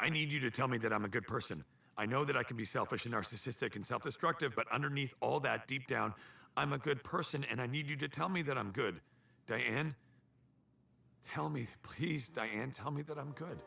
I need you to tell me that I'm a good person. I know that I can be selfish and narcissistic and self-destructive, but underneath all that, deep down, I'm a good person, and I need you to tell me that I'm good. Diane? Tell me, please, Diane, tell me that I'm good.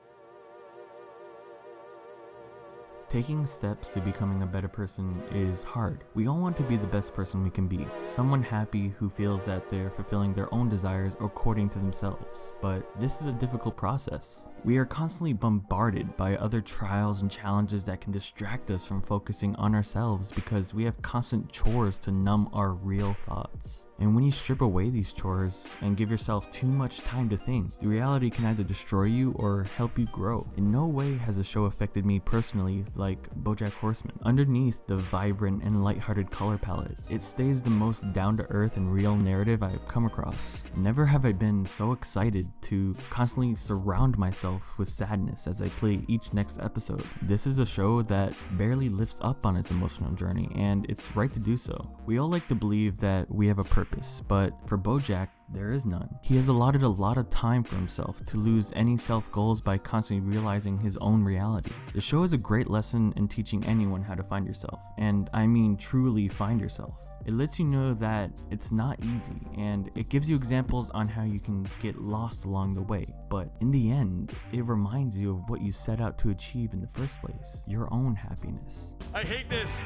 Taking steps to becoming a better person is hard. We all want to be the best person we can be. Someone happy who feels that they're fulfilling their own desires according to themselves. But this is a difficult process. We are constantly bombarded by other trials and challenges that can distract us from focusing on ourselves because we have constant chores to numb our real thoughts. And when you strip away these chores and give yourself too much time to think, the reality can either destroy you or help you grow. In no way has the show affected me personally like Bojack Horseman. Underneath the vibrant and lighthearted color palette, it stays the most down-to-earth and real narrative I've come across. Never have I been so excited to constantly surround myself with sadness as I play each next episode. This is a show that barely lifts up on its emotional journey, and it's right to do so. We all like to believe that we have a purpose, but for Bojack, there is none. He has allotted a lot of time for himself to lose any self-goals by constantly realizing his own reality. The show is a great lesson in teaching anyone how to find yourself, and I mean truly find yourself. It lets you know that it's not easy, and it gives you examples on how you can get lost along the way. But in the end, it reminds you of what you set out to achieve in the first place, your own happiness. I hate this.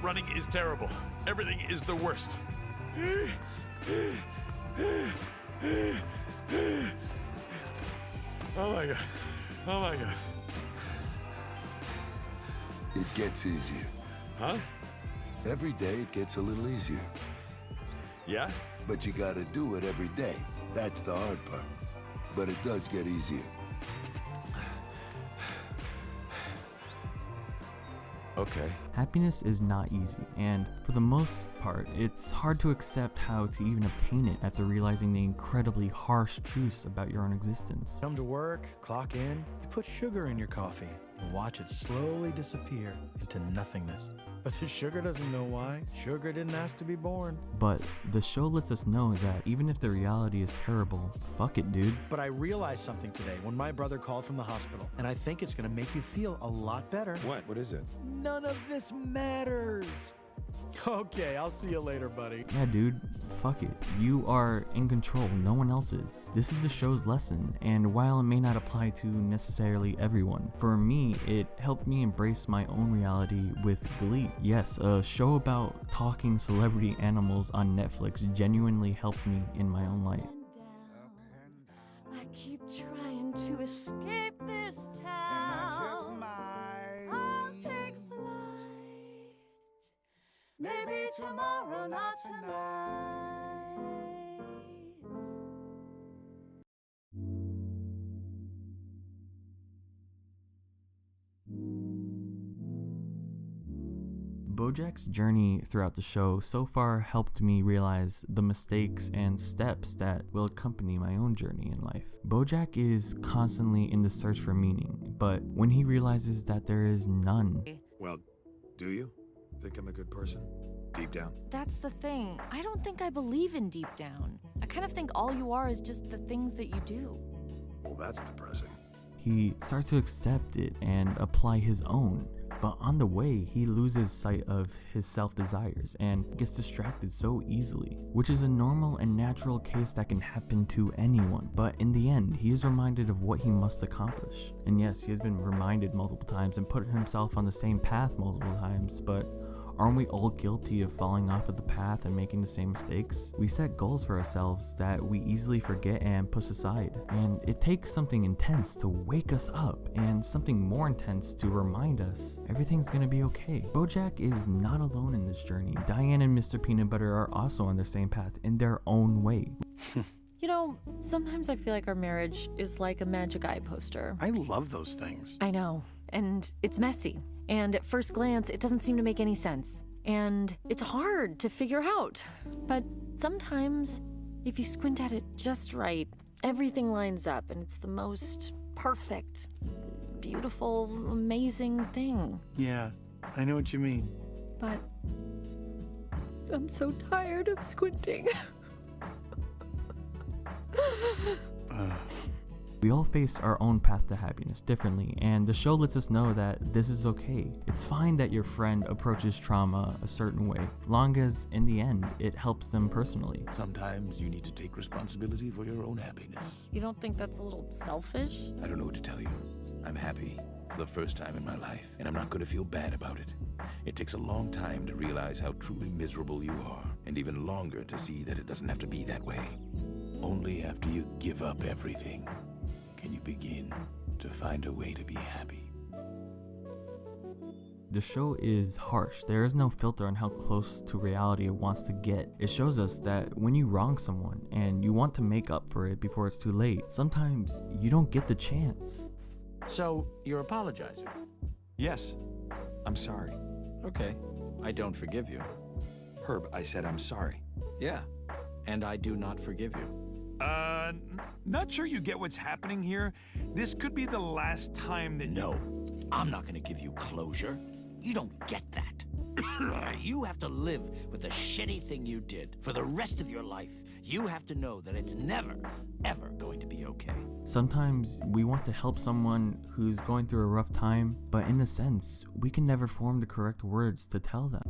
Running is terrible. Everything is the worst. Oh my God. Oh my God. It gets easier. Huh? Every day it gets a little easier. Yeah? But you gotta do it every day. That's the hard part. But it does get easier. Okay. Happiness is not easy, and for the most part, it's hard to accept how to even obtain it after realizing the incredibly harsh truths about your own existence. Come to work, clock in, you put sugar in your coffee, and watch it slowly disappear into nothingness. But the sugar doesn't know why. Sugar didn't ask to be born. But the show lets us know that even if the reality is terrible, fuck it, dude. But I realized something today when my brother called from the hospital, and I think it's gonna make you feel a lot better. What? What is it? None of this matters. Okay, I'll see you later, buddy. Yeah, dude, fuck it. You are in control, no one else is. This is the show's lesson, and while it may not apply to necessarily everyone, for me, it helped me embrace my own reality with glee. Yes, a show about talking celebrity animals on Netflix genuinely helped me in my own life. I keep trying to escape this town. I'll take flight. Maybe tomorrow, not tonight. Bojack's journey throughout the show so far helped me realize the mistakes and steps that will accompany my own journey in life. Bojack is constantly in the search for meaning, but when he realizes that there is none. Well, do you think I'm a good person? Deep down? That's the thing. I don't think I believe in deep down. I kind of think all you are is just the things that you do. Well, that's depressing. He starts to accept it and apply his own. But on the way, he loses sight of his self-desires and gets distracted so easily, which is a normal and natural case that can happen to anyone. But in the end, he is reminded of what he must accomplish. And yes, he has been reminded multiple times and put himself on the same path multiple times, but aren't we all guilty of falling off of the path and making the same mistakes? We set goals for ourselves that we easily forget and push aside. And it takes something intense to wake us up and something more intense to remind us everything's gonna be okay. Bojack is not alone in this journey. Diane and Mr. Peanut Butter are also on the same path in their own way. You know, sometimes I feel like our marriage is like a Magic Eye poster. I love those things. I know, and it's messy. And at first glance, it doesn't seem to make any sense. And it's hard to figure out. But sometimes, if you squint at it just right, everything lines up and it's the most perfect, beautiful, amazing thing. Yeah, I know what you mean. But I'm so tired of squinting. We all face our own path to happiness differently, and the show lets us know that this is okay. It's fine that your friend approaches trauma a certain way, long as in the end it helps them personally. Sometimes you need to take responsibility for your own happiness. You don't think that's a little selfish? I don't know what to tell you. I'm happy for the first time in my life, and I'm not going to feel bad about it. It takes a long time to realize how truly miserable you are, and even longer to see that it doesn't have to be that way. Only after you give up everything can you begin to find a way to be happy. The show is harsh. There is no filter on how close to reality it wants to get. It shows us that when you wrong someone and you want to make up for it before it's too late, sometimes you don't get the chance. So, you're apologizing? Yes, I'm sorry. Okay, I don't forgive you. Herb, I said I'm sorry. Yeah, and I do not forgive you. Not sure you get what's happening here. This could be the last time that No, I'm not gonna give you closure. You don't get that. You have to live with the shitty thing you did for the rest of your life. You have to know that it's never, ever going to be okay. Sometimes we want to help someone who's going through a rough time, but in a sense, we can never form the correct words to tell them.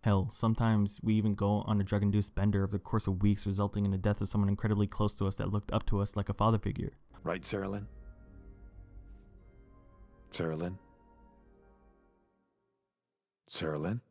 Hell, sometimes we even go on a drug-induced bender over the course of weeks, resulting in the death of someone incredibly close to us that looked up to us like a father figure. Right, Sarah Lynn? Sarah Lynn? Sarah Lynn?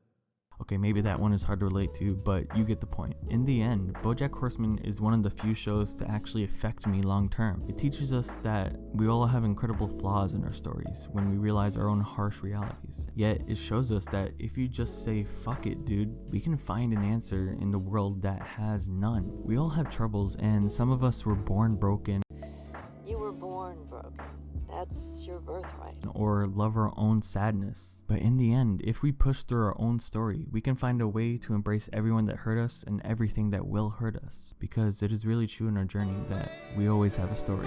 Okay, maybe that one is hard to relate to, but you get the point. In the end, Bojack Horseman is one of the few shows to actually affect me long term. It teaches us that we all have incredible flaws in our stories when we realize our own harsh realities. Yet, it shows us that if you just say, fuck it, dude, we can find an answer in the world that has none. We all have troubles, and some of us were born broken, You were born broken. That's your birthright. or love our own sadness. But in the end, if we push through our own story, we can find a way to embrace everyone that hurt us and everything that will hurt us. Because it is really true in our journey that we always have a story.